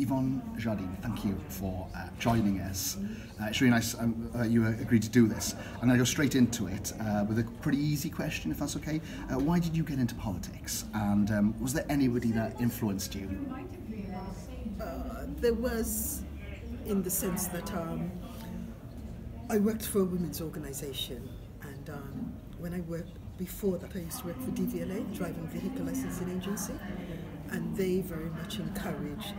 Yvonne Jardine, thank you for joining us. It's really nice you agreed to do this. And I'll go straight into it with a pretty easy question, if that's okay. Why did you get into politics? And was there anybody that influenced you? There was, in the sense that I worked for a women's organisation, and when I worked before that, I used to work for DVLA, Driving Vehicle Licensing Agency, and they very much encouraged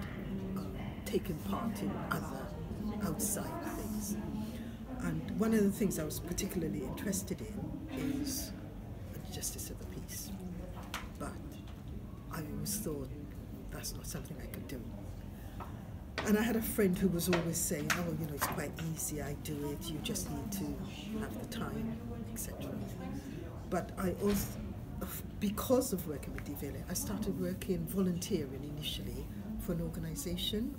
taking part in other outside things. And one of the things I was particularly interested in is justice of the peace, but I always thought that's not something I could do. And I had a friend who was always saying, oh, you know, it's quite easy, I do it, you just need to have the time, etc. But I also, because of working with DVLA, I started working volunteering initially for an organisation,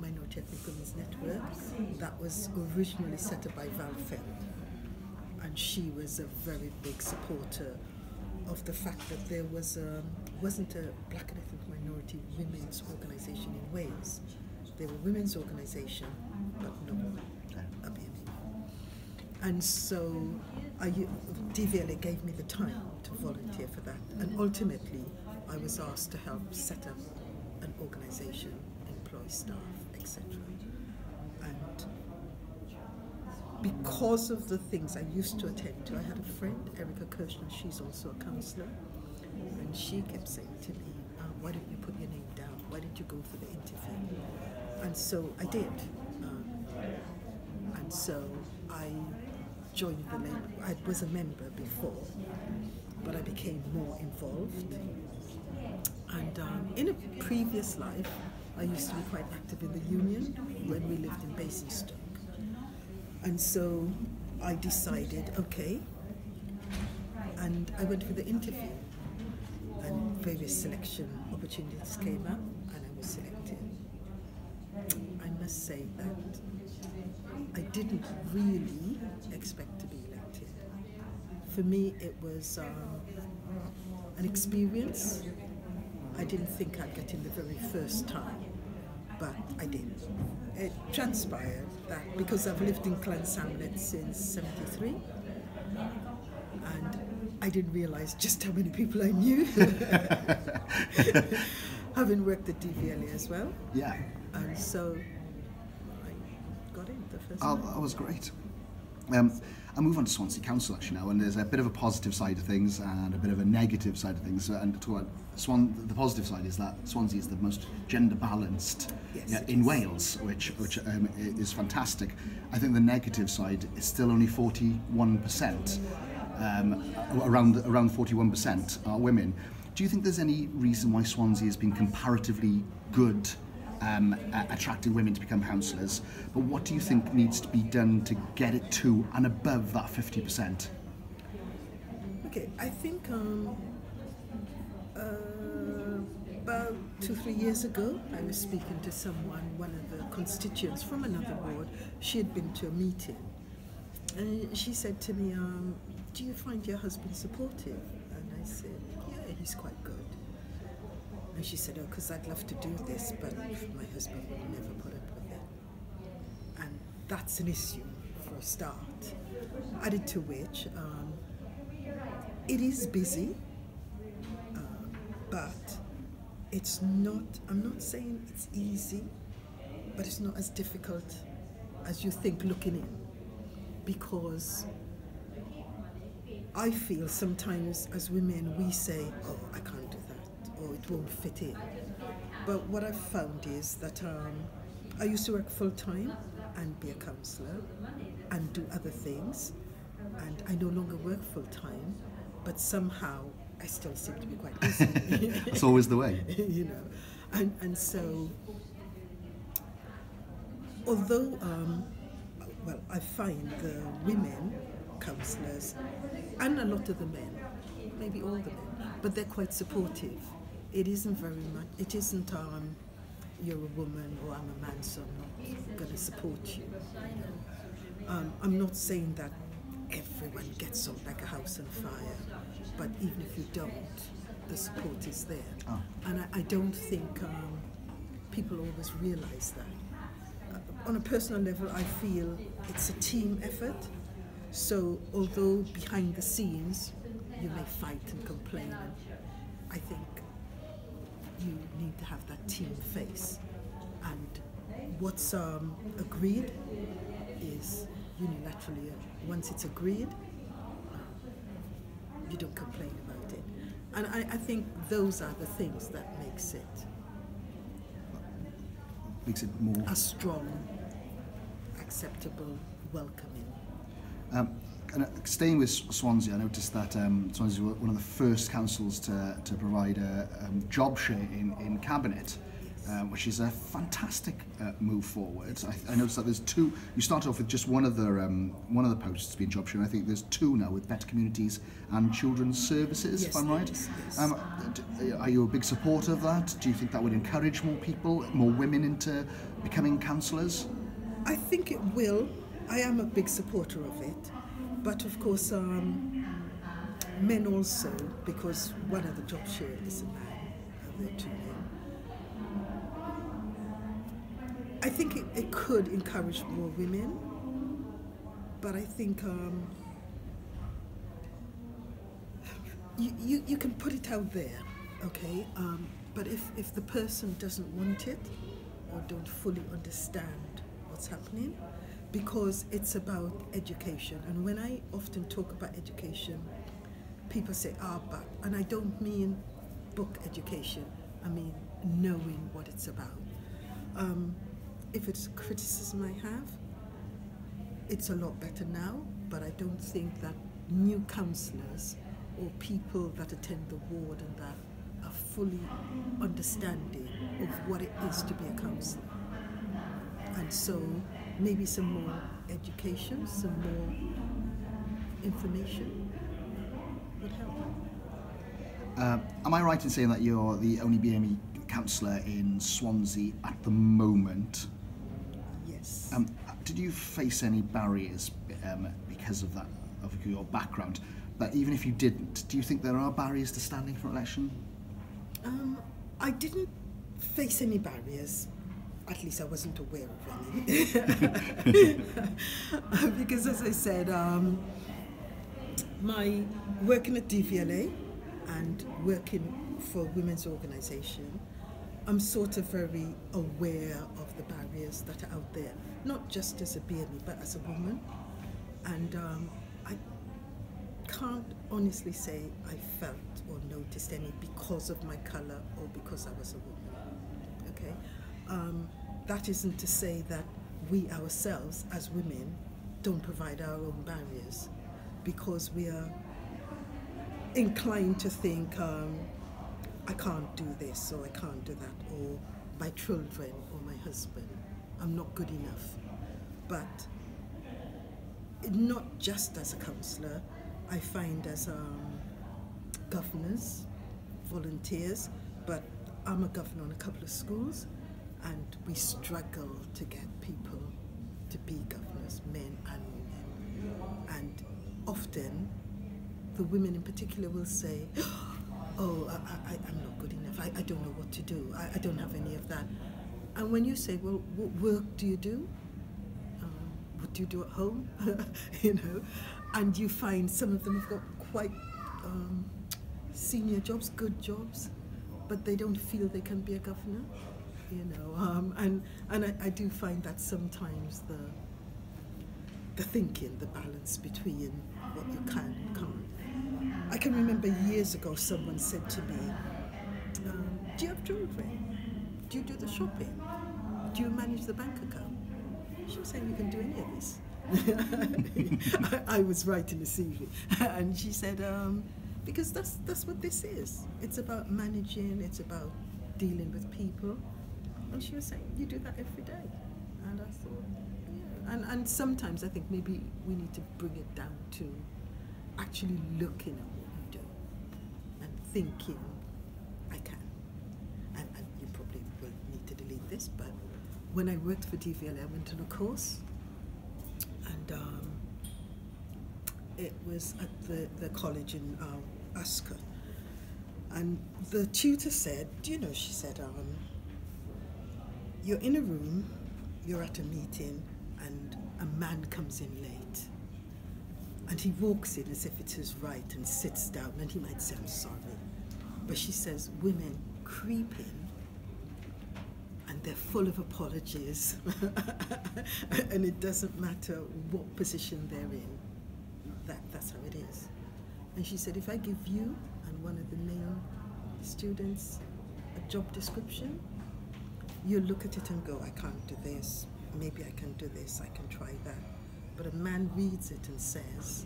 Minority Ethnic Women's Network, that was originally set up by Val Feld. And she was a very big supporter of the fact that there wasn't a black and ethnic minority women's organisation in Wales. There were women's organisation, but no a BME. And so DVLA gave me the time to volunteer for that. And ultimately, I was asked to help set up an organisation, employ staff, etc. And because of the things I used to attend to, I had a friend, Erica Kirshner, she's also a counsellor, and she kept saying to me, why don't you put your name down? Why didn't you go for the interview? And so I did. And so I joined the member. I was a member before, but I became more involved. And in a previous life, I used to be quite active in the union when we lived in Basingstoke. And so I decided, okay, and I went for the interview, and various selection opportunities came up, and I was selected. I must say that I didn't really expect to be elected. For me, it was an experience. I didn't think I'd get in the very first time, but I did. It transpired that because I've lived in Llansamlet since '73, and I didn't realise just how many people I knew, having worked at DVLA as well. Yeah. And so I got in the first time. That was great. I'll move on to Swansea Council actually now, and there's a bit of a positive side of things and a bit of a negative side of things. And the positive side is that Swansea is the most gender balanced in Wales, which is fantastic. I think the negative side is still only 41%. Around 41% are women. Do you think there's any reason why Swansea has been comparatively good at attracting women to become councillors, but what do you think needs to be done to get it to and above that 50%? Okay, I think about 2-3 years ago, I was speaking to someone, one of the constituents from another ward. She had been to a meeting, and she said to me, do you find your husband supportive? And I said, yeah, he's quite good. And she said, oh, because I'd love to do this, but my husband will never put up with it. And that's an issue for a start. Added to which, it is busy, but it's not, I'm not saying it's easy, but it's not as difficult as you think looking in. Because I feel sometimes as women we say, oh, I can't do that, or it won't fit in. But what I've found is that I used to work full-time and be a counsellor and do other things, and I no longer work full-time, but somehow I still seem to be quite busy. It's always the way. You know, and so, although, well, I find the women counsellors and a lot of the men, maybe all the men, but they're quite supportive. It isn't very much, it isn't you're a woman or I'm a man, so I'm not going to support you. I'm not saying that everyone gets on like a house on fire, but even if you don't, the support is there. Oh. And I don't think people always realise that. On a personal level, I feel it's a team effort. So although behind the scenes you may fight and complain, I think you need to have that team face. And what's agreed is unilaterally. Once it's agreed, you don't complain about it. And I think those are the things that makes it more a strong, acceptable, welcoming. And staying with Swansea, I noticed that Swansea was one of the first councils to provide a job share in Cabinet, which is a fantastic move forward. I noticed that there's two. You start off with just one of the posts being job share. I think there's two now with Better Communities and Children's Services. Yes, if I'm right. Yes. Are you a big supporter of that? Do you think that would encourage more people, more women into becoming councillors? I think it will. I am a big supporter of it. But of course, men also, because one of the job share is a man, they're two men. I think it could encourage more women, but I think you can put it out there, okay? But if the person doesn't want it or don't fully understand what's happening, because it's about education. And when I often talk about education, people say, but, and I don't mean book education, I mean knowing what it's about. If it's a criticism I have, it's a lot better now, but I don't think that new councillors or people that attend the ward and that are fully understanding of what it is to be a councillor. And so maybe some more education, some more information would help. Am I right in saying that you're the only BME councillor in Swansea at the moment? Yes. Did you face any barriers because of that, of your background? But even if you didn't, do you think there are barriers to standing for election? I didn't face any barriers. At least I wasn't aware of any. Because as I said, my working at DVLA and working for a women's organisation, I'm sort of very aware of the barriers that are out there, not just as a BME, but as a woman. And I can't honestly say I felt or noticed any because of my colour or because I was a woman, okay? That isn't to say that we ourselves as women don't provide our own barriers, because we are inclined to think, I can't do this or I can't do that, or my children or my husband, I'm not good enough. But not just as a councillor, I find as governors, volunteers, but I'm a governor on a couple of schools, and we struggle to get people to be governors, men and women. And often, the women in particular will say, I'm not good enough, I don't know what to do, I don't have any of that. And when you say, well, what work do you do? What do you do at home? You know, and you find some of them have got quite senior jobs, good jobs, but they don't feel they can be a governor. You know, and I do find that sometimes the thinking, the balance between what you can and can't. I can remember years ago someone said to me, do you have children? Do you do the shopping? Do you manage the bank account? She was saying, you can do any of this. I was writing a CV, and she said, because that's what this is. It's about managing, it's about dealing with people. And she was saying, you do that every day. And I thought, yeah. And sometimes I think maybe we need to bring it down to actually looking at what you do and thinking, I can. And you probably will need to delete this, but when I worked for DVLA, I went on a course, and it was at the college in Ascot. And the tutor said, she said, you're in a room, you're at a meeting, and a man comes in late. And he walks in as if it's his right and sits down, and he might say, I'm sorry. But she says, women creep in, and they're full of apologies. And it doesn't matter what position they're in. That's how it is. And she said, if I give you and one of the male students a job description, you look at it and go, I can't do this. Maybe I can do this, I can try that. But a man reads it and says,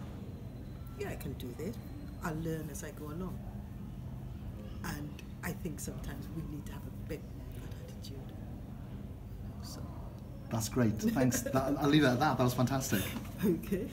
yeah, I can do this. I'll learn as I go along. And I think sometimes we need to have a bit of that attitude. So. That's great. Thanks. I'll leave it at that. That was fantastic. Okay.